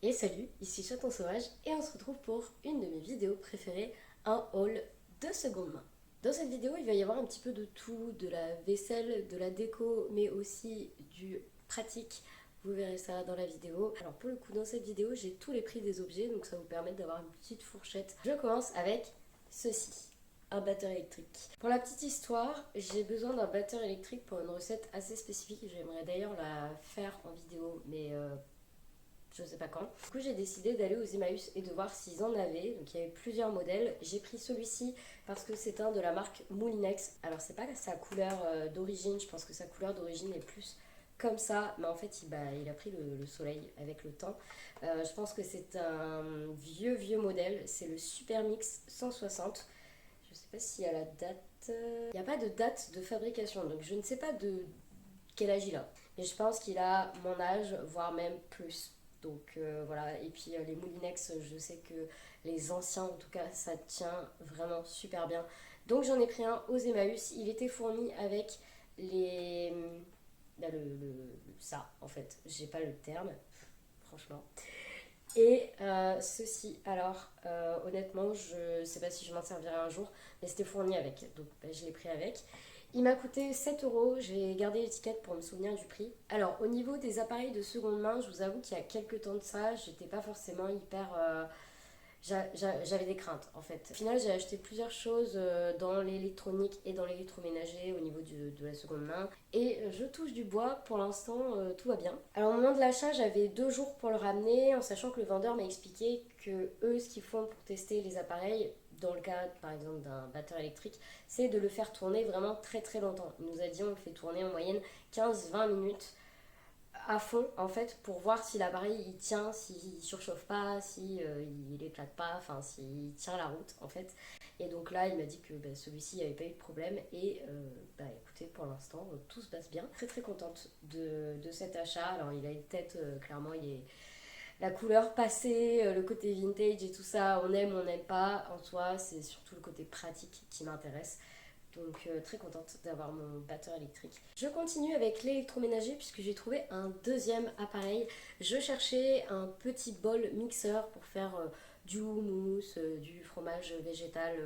Et salut, ici Chaton Sauvage et on se retrouve pour une de mes vidéos préférées, un haul de seconde main. Dans cette vidéo, il va y avoir un petit peu de tout, de la vaisselle, de la déco, mais aussi du pratique. Vous verrez ça dans la vidéo. Alors pour le coup, dans cette vidéo, j'ai tous les prix des objets, donc ça vous permet d'avoir une petite fourchette. Je commence avec ceci. Un batteur électrique. Pour la petite histoire, j'ai besoin d'un batteur électrique pour une recette assez spécifique. J'aimerais d'ailleurs la faire en vidéo, mais je sais pas quand. Du coup, j'ai décidé d'aller aux Emmaüs et de voir s'ils en avaient. Donc, il y avait plusieurs modèles. J'ai pris celui-ci parce que c'est un de la marque Moulinex. Alors, c'est pas sa couleur d'origine. Je pense que sa couleur d'origine est plus comme ça. Mais en fait, il a pris le soleil avec le temps. Je pense que c'est un vieux modèle. C'est le Super Mix 160. Je sais pas s'il y a la date. Il n'y a pas de date de fabrication. Donc, je ne sais pas de quel âge il a. Mais je pense qu'il a mon âge, voire même plus. Donc voilà, et puis les Moulinex, je sais que les anciens, en tout cas, ça tient vraiment super bien. Donc j'en ai pris un aux Emmaüs. Il était fourni avec les. Bah, ça, en fait. J'ai pas le terme, franchement. Et ceci, alors honnêtement, je sais pas si je m'en servirai un jour, mais c'était fourni avec, donc bah, je l'ai pris avec. Il m'a coûté 7 euros, j'ai gardé l'étiquette pour me souvenir du prix. Alors au niveau des appareils de seconde main, je vous avoue qu'il y a quelques temps de ça, j'étais pas forcément hyper j'avais des craintes en fait. Au final, j'ai acheté plusieurs choses dans l'électronique et dans l'électroménager au niveau de la seconde main. Et je touche du bois, pour l'instant, tout va bien. Alors au moment de l'achat, j'avais 2 jours pour le ramener, en sachant que le vendeur m'a expliqué que eux, ce qu'ils font pour tester les appareils, dans le cas par exemple d'un batteur électrique, c'est de le faire tourner vraiment très longtemps. Il nous a dit on le fait tourner en moyenne 15-20 minutes à fond en fait pour voir si l'appareil il tient, s'il surchauffe pas, si il éclate pas, enfin s'il tient la route en fait. Et donc là il m'a dit que bah, celui-ci il n'y avait pas eu de problème et bah écoutez pour l'instant tout se passe bien. Très contente de cet achat. Alors il a une tête clairement il est la couleur passée, le côté vintage et tout ça, on n'aime pas en soi, c'est surtout le côté pratique qui m'intéresse. Donc très contente d'avoir mon batteur électrique. Je continue avec l'électroménager puisque j'ai trouvé un deuxième appareil. Je cherchais un petit bol mixeur pour faire du houmous, du fromage végétal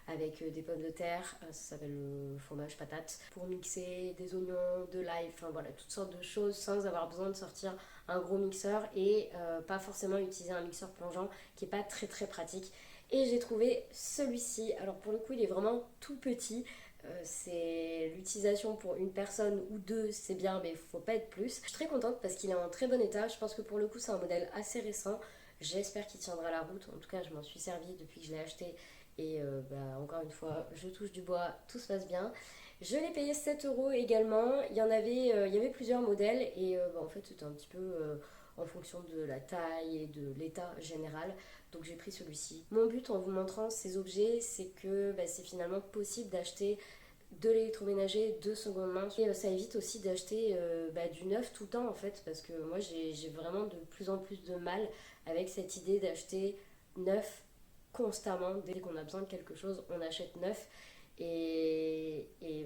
avec des pommes de terre. Ça s'appelle le fromage patate. Pour mixer des oignons, de l'ail, enfin voilà, toutes sortes de choses sans avoir besoin de sortir un gros mixeur et pas forcément utiliser un mixeur plongeant qui est pas très pratique. Et j'ai trouvé celui-ci. Alors pour le coup, il est vraiment tout petit. C'est l'utilisation pour une personne ou deux, c'est bien, mais il faut pas être plus. Je suis très contente parce qu'il est en très bon état. Je pense que pour le coup, c'est un modèle assez récent. J'espère qu'il tiendra la route. En tout cas, je m'en suis servi depuis que je l'ai acheté. Et bah, encore une fois, je touche du bois, tout se passe bien. Je l'ai payé 7 euros également. Il y avait plusieurs modèles et bah, en fait, c'était un petit peu en fonction de la taille et de l'état général. Donc j'ai pris celui-ci. Mon but en vous montrant ces objets, c'est que bah, c'est finalement possible d'acheter de l'électroménager de seconde main. Et ça évite aussi d'acheter bah, du neuf tout le temps en fait, parce que moi j'ai vraiment de plus en plus de mal avec cette idée d'acheter neuf constamment. Dès qu'on a besoin de quelque chose, on achète neuf. Et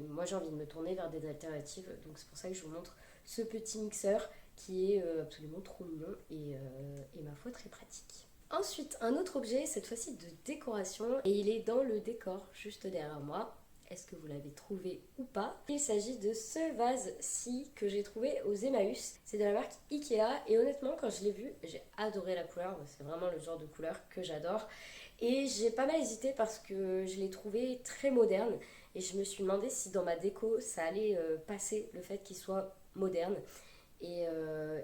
moi j'ai envie de me tourner vers des alternatives. Donc c'est pour ça que je vous montre ce petit mixeur qui est absolument trop mignon et ma foi très pratique. Ensuite, un autre objet, cette fois-ci de décoration, et il est dans le décor juste derrière moi. Est-ce que vous l'avez trouvé ou pas? Il s'agit de ce vase-ci que j'ai trouvé aux Emmaüs. C'est de la marque Ikea et honnêtement, quand je l'ai vu, j'ai adoré la couleur. C'est vraiment le genre de couleur que j'adore. Et j'ai pas mal hésité parce que je l'ai trouvé très moderne et je me suis demandé si dans ma déco ça allait passer le fait qu'il soit moderne. Et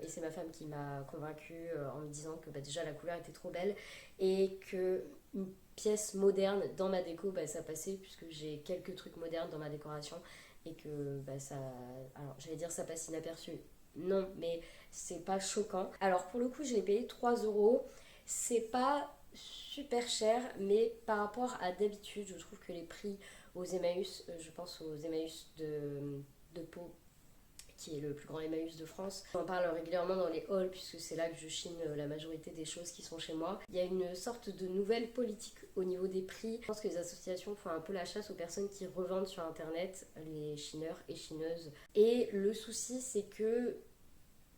c'est ma femme qui m'a convaincue en me disant que bah, déjà la couleur était trop belle et que une pièce moderne dans ma déco, bah, ça passait puisque j'ai quelques trucs modernes dans ma décoration et que bah, ça... Alors j'allais dire ça passe inaperçu. Non, mais c'est pas choquant. Alors pour le coup, je l'ai payé 3 euros. C'est pas super cher, mais par rapport à d'habitude, je trouve que les prix aux Emmaüs, je pense aux Emmaüs de Pau, qui est le plus grand Emmaüs de France. On en parle régulièrement dans les halls puisque c'est là que je chine la majorité des choses qui sont chez moi. Il y a une sorte de nouvelle politique au niveau des prix. Je pense que les associations font un peu la chasse aux personnes qui revendent sur internet, les chineurs et chineuses. Et le souci c'est que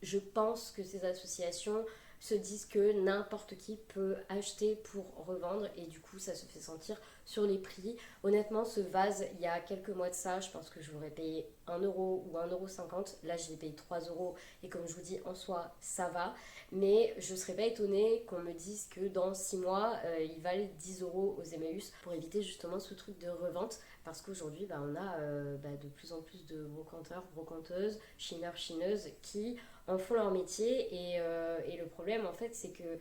je pense que ces associations se disent que n'importe qui peut acheter pour revendre et du coup ça se fait sentir sur les prix. Honnêtement, ce vase, il y a quelques mois de ça, je pense que je l'aurais payé 1 € ou 1,50 €. Là, je l'ai payé 3 € et comme je vous dis, en soi, ça va. Mais je ne serais pas étonnée qu'on me dise que dans 6 mois, ils valent 10 € aux Emmaüs pour éviter justement ce truc de revente. Parce qu'aujourd'hui, on a de plus en plus de brocanteurs, brocanteuses, chineurs, chineuses qui en font leur métier. Et le problème, en fait, c'est que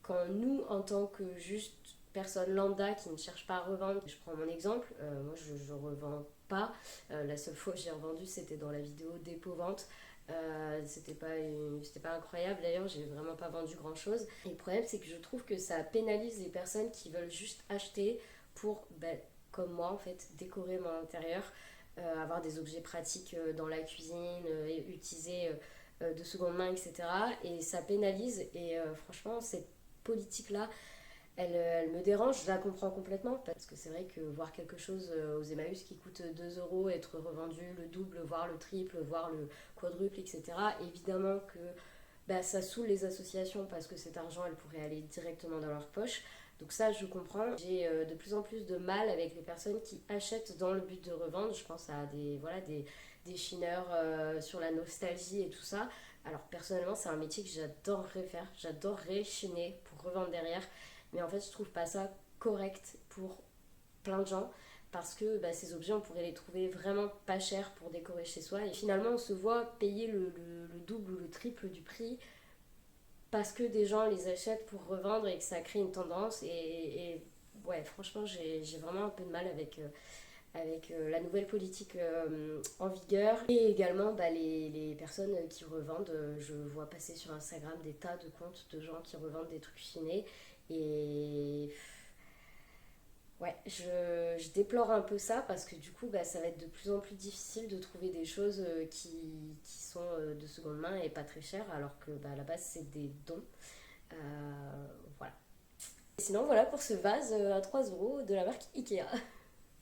quand nous, en tant que juste personne lambda qui ne cherche pas à revendre, je prends mon exemple, moi je revends pas. La seule fois que j'ai revendu, c'était dans la vidéo dépôt-vente. C'était pas incroyable d'ailleurs, j'ai vraiment pas vendu grand chose. Et le problème, c'est que je trouve que ça pénalise les personnes qui veulent juste acheter pour, comme moi en fait, décorer mon intérieur, avoir des objets pratiques dans la cuisine, utiliser de seconde main, etc. Et ça pénalise. Et franchement, cette politique-là, elle me dérange, je la comprends complètement. Parce que c'est vrai que voir quelque chose aux Emmaüs qui coûte 2 € être revendu le double, voire le triple, voire le quadruple, etc. Évidemment que ça saoule les associations parce que cet argent, elle pourrait aller directement dans leur poche. Donc ça, je comprends. J'ai de plus en plus de mal avec les personnes qui achètent dans le but de revendre. Je pense à des chineurs sur la nostalgie et tout ça. Alors personnellement, c'est un métier que j'adorerais faire. J'adorerais chiner pour revendre derrière. Mais en fait, je trouve pas ça correct pour plein de gens. Parce que ces objets, on pourrait les trouver vraiment pas chers pour décorer chez soi. Et finalement, on se voit payer le double ou le triple du prix parce que des gens les achètent pour revendre et que ça crée une tendance. Et ouais, franchement, j'ai vraiment un peu de mal avec la nouvelle politique en vigueur. Et également les personnes qui revendent. Je vois passer sur Instagram des tas de comptes de gens qui revendent des trucs chinés. Et ouais, je déplore un peu ça parce que du coup, ça va être de plus en plus difficile de trouver des choses qui sont de seconde main et pas très chères, alors que à la base, c'est des dons. Voilà. Et sinon, voilà pour ce vase à 3 € de la marque Ikea.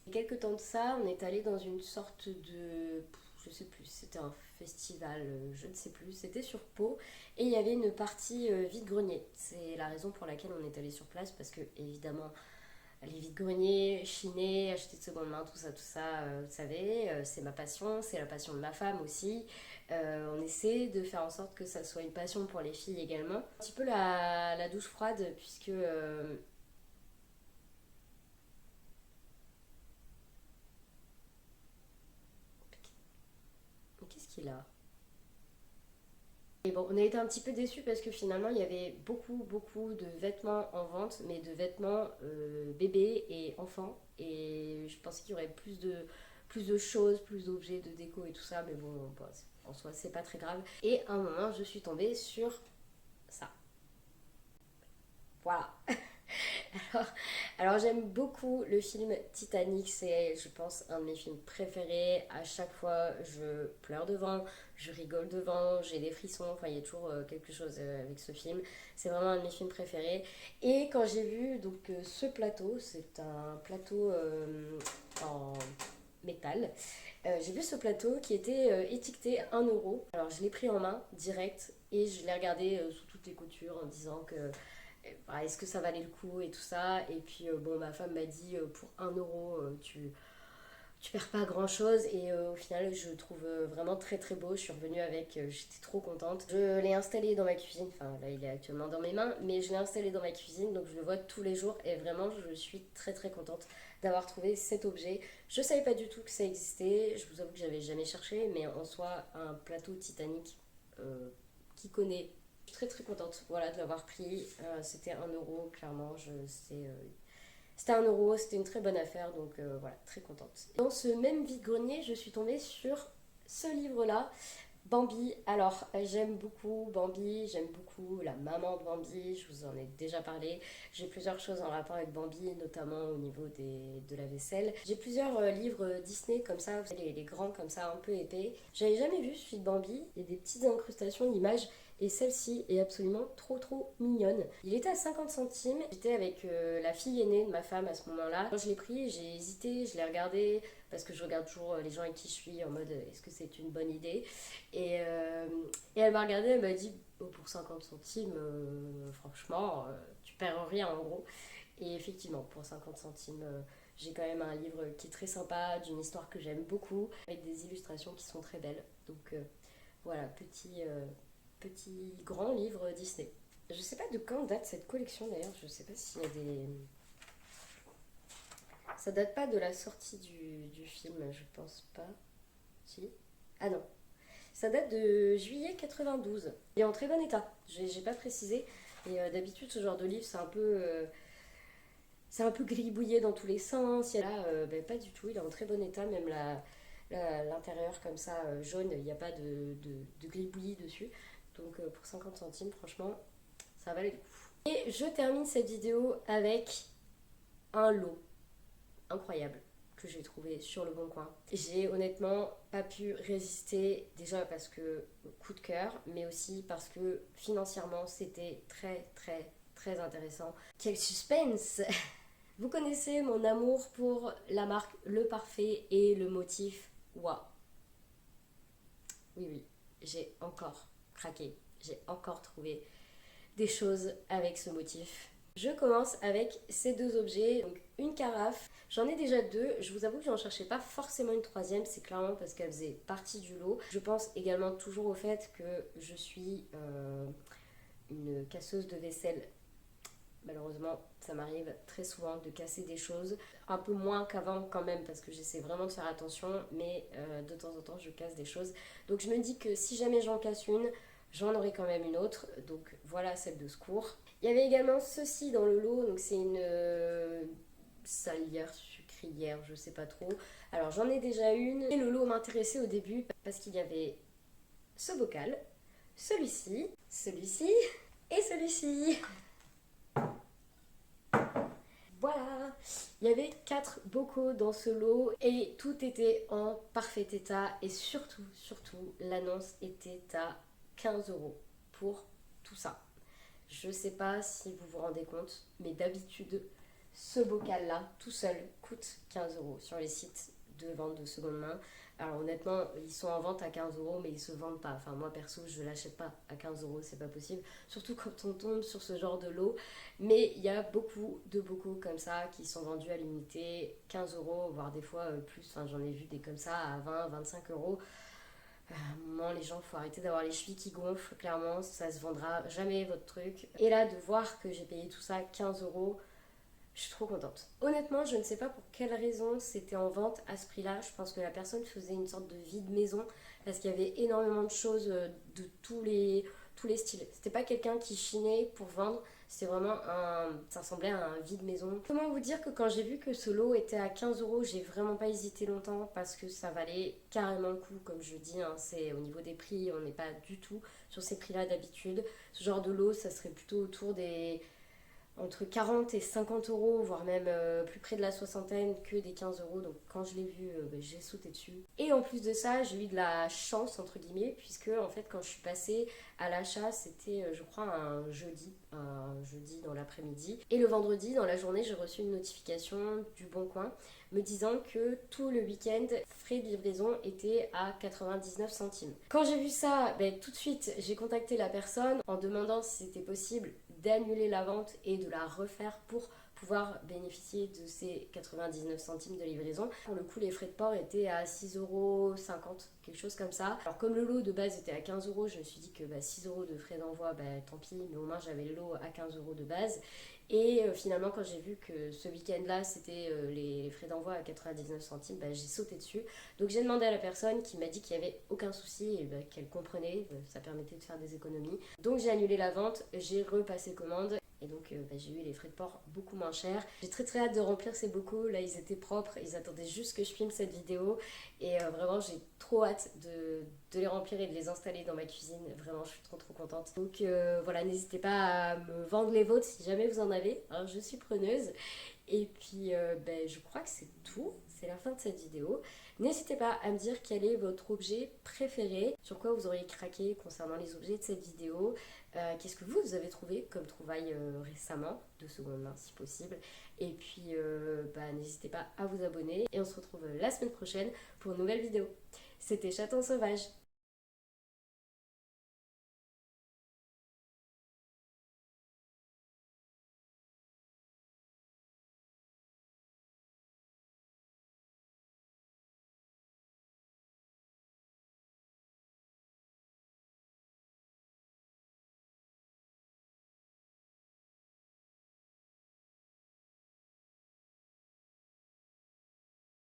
Il y a quelques temps de ça, on est allé dans une sorte de... Je sais plus, c'était un festival, je ne sais plus, c'était sur Pau. Et il y avait une partie vide-grenier. C'est la raison pour laquelle on est allé sur place, parce que évidemment, les vides-greniers, chiner, acheter de seconde main, tout ça, vous savez, c'est ma passion, c'est la passion de ma femme aussi. On essaie de faire en sorte que ça soit une passion pour les filles également. Un petit peu la douche froide, puisque... Qu'est-ce qu'il a? Et bon, on a été un petit peu déçus parce que finalement, il y avait beaucoup de vêtements en vente, mais de vêtements bébés et enfants. Et je pensais qu'il y aurait plus de choses, plus d'objets de déco et tout ça, mais bon, en soi, c'est pas très grave. Et à un moment, je suis tombée sur ça. Voilà. Alors, alors, j'aime beaucoup le film Titanic, c'est je pense un de mes films préférés. À chaque fois je pleure devant, je rigole devant, j'ai des frissons, enfin il y a toujours quelque chose avec ce film. C'est vraiment un de mes films préférés. Et quand j'ai vu donc ce plateau, c'est un plateau en métal. J'ai vu ce plateau qui était étiqueté 1 €. Alors je l'ai pris en main direct et je l'ai regardé sous toutes les coutures en disant que est-ce que ça valait le coup et tout ça. Et puis bon, ma femme m'a dit pour 1 € tu perds pas grand chose. Et au final, je trouve vraiment très très beau. Je suis revenue avec, j'étais trop contente. Je l'ai installé dans ma cuisine, enfin là il est actuellement dans mes mains, mais je l'ai installé dans ma cuisine donc je le vois tous les jours. Et vraiment, je suis très très contente d'avoir trouvé cet objet. Je savais pas du tout que ça existait. Je vous avoue que j'avais jamais cherché, mais en soi, un plateau Titanic qui connaît. Je suis très très contente voilà, de l'avoir pris. C'était 1 €, clairement. C'était 1 €, c'était une très bonne affaire, donc voilà, très contente. Dans ce même vide-grenier, je suis tombée sur ce livre-là, Bambi. Alors, j'aime beaucoup Bambi, j'aime beaucoup la maman de Bambi, je vous en ai déjà parlé. J'ai plusieurs choses en rapport avec Bambi, notamment au niveau de la vaisselle. J'ai plusieurs livres Disney comme ça, vous savez, les grands comme ça, un peu épais. J'avais jamais vu celui de Bambi, il y a des petites incrustations d'images. Et celle-ci est absolument trop mignonne. Il était à 50 centimes. J'étais avec la fille aînée de ma femme à ce moment-là. Quand je l'ai pris, j'ai hésité, je l'ai regardé parce que je regarde toujours les gens avec qui je suis en mode est-ce que c'est une bonne idée et elle m'a regardé, elle m'a dit pour 50 centimes, franchement, tu perds rien en gros. Et effectivement, pour 50 centimes, j'ai quand même un livre qui est très sympa, d'une histoire que j'aime beaucoup, avec des illustrations qui sont très belles. Donc voilà, petit grand livre Disney. Je sais pas de quand date cette collection d'ailleurs, je sais pas s'il y a des... Ça date pas de la sortie du film, je pense pas. Si? Ah non. Ça date de juillet 92. Il est en très bon état, j'ai pas précisé. Et d'habitude, ce genre de livre, c'est un peu gribouillé dans tous les sens. Là, pas du tout, il est en très bon état. Même l'intérieur, comme ça, jaune, il n'y a pas de gribouillis dessus. Donc pour 50 centimes, franchement, ça valait le coup. Et je termine cette vidéo avec un lot incroyable que j'ai trouvé sur le Bon Coin. J'ai honnêtement pas pu résister, déjà parce que coup de cœur, mais aussi parce que financièrement c'était très très très intéressant. Quel suspense! Vous connaissez mon amour pour la marque Le Parfait et le motif Waouh. Oui, oui, j'ai encore craqué. J'ai encore trouvé des choses avec ce motif. Je commence avec ces deux objets, donc une carafe. J'en ai déjà deux, je vous avoue que j'en cherchais pas forcément une troisième, c'est clairement parce qu'elle faisait partie du lot. Je pense également toujours au fait que je suis une casseuse de vaisselle. Malheureusement, ça m'arrive très souvent de casser des choses, un peu moins qu'avant quand même parce que j'essaie vraiment de faire attention, mais de temps en temps je casse des choses. Donc je me dis que si jamais j'en casse une, j'en aurai quand même une autre. Donc voilà celle de secours. Il y avait également ceci dans le lot, donc c'est une salière, sucrière, je sais pas trop. Alors j'en ai déjà une et le lot m'intéressait au début parce qu'il y avait ce bocal, celui-ci, celui-ci et celui-ci. Voilà, il y avait 4 bocaux dans ce lot et tout était en parfait état et surtout, l'annonce était à 15 € pour tout ça. Je sais pas si vous vous rendez compte, mais d'habitude, ce bocal-là, tout seul, coûte 15 € sur les sites de vente de seconde main. Alors honnêtement, ils sont en vente à 15 €, mais ils se vendent pas. Enfin, moi perso, je l'achète pas à 15 €, c'est pas possible. Surtout quand on tombe sur ce genre de lot. Mais il y a beaucoup de bocaux comme ça qui sont vendus à l'unité, 15 €, voire des fois plus. Enfin, j'en ai vu des comme ça à 20, 25 €. À un moment, les gens, faut arrêter d'avoir les chevilles qui gonflent, clairement, ça se vendra jamais votre truc. Et là, de voir que j'ai payé tout ça 15 €, je suis trop contente. Honnêtement, je ne sais pas pour quelle raison c'était en vente à ce prix-là. Je pense que la personne faisait une sorte de vide maison parce qu'il y avait énormément de choses de tous les styles. C'était pas quelqu'un qui chinait pour vendre, c'était vraiment ça ressemblait à un vide maison. Comment vous dire que quand j'ai vu que ce lot était à 15 €, j'ai vraiment pas hésité longtemps parce que ça valait carrément le coup. Comme je dis, hein, c'est au niveau des prix, on n'est pas du tout sur ces prix-là d'habitude. Ce genre de lot, ça serait plutôt autour des entre 40 et 50 €, voire même plus près de la soixantaine que des 15 €. Donc quand je l'ai vu, j'ai sauté dessus. Et en plus de ça, j'ai eu de la chance, entre guillemets, puisque en fait quand je suis passée à l'achat, c'était je crois un jeudi dans l'après-midi. Et le vendredi, dans la journée, j'ai reçu une notification du Bon Coin me disant que tout le week-end, frais de livraison était à 99 centimes. Quand j'ai vu ça, tout de suite, j'ai contacté la personne en demandant si c'était possible d'annuler la vente et de la refaire pour pouvoir bénéficier de ces 99 centimes de livraison. Pour le coup, les frais de port étaient à 6,50 €, quelque chose comme ça. Alors comme le lot de base était à 15 €, je me suis dit que 6 € de frais d'envoi, tant pis, mais au moins j'avais le lot à 15 € de base. Et finalement, quand j'ai vu que ce week-end-là, c'était les frais d'envoi à 99 centimes, j'ai sauté dessus. Donc j'ai demandé à la personne qui m'a dit qu'il n'y avait aucun souci et qu'elle comprenait, ça permettait de faire des économies. Donc j'ai annulé la vente, j'ai repassé commande. Et donc j'ai eu les frais de port beaucoup moins chers. J'ai très très hâte de remplir ces bocaux. Là, ils étaient propres. Ils attendaient juste que je filme cette vidéo. Et vraiment, j'ai trop hâte de les remplir et de les installer dans ma cuisine. Vraiment, je suis trop trop contente. Donc voilà, n'hésitez pas à me vendre les vôtres si jamais vous en avez. Hein, je suis preneuse. Et puis je crois que c'est tout. C'est la fin de cette vidéo. N'hésitez pas à me dire quel est votre objet préféré, sur quoi vous auriez craqué concernant les objets de cette vidéo. Qu'est-ce que vous avez trouvé comme trouvaille récemment, de seconde main si possible. Et puis n'hésitez pas à vous abonner et on se retrouve la semaine prochaine pour une nouvelle vidéo. C'était Chaton Sauvage.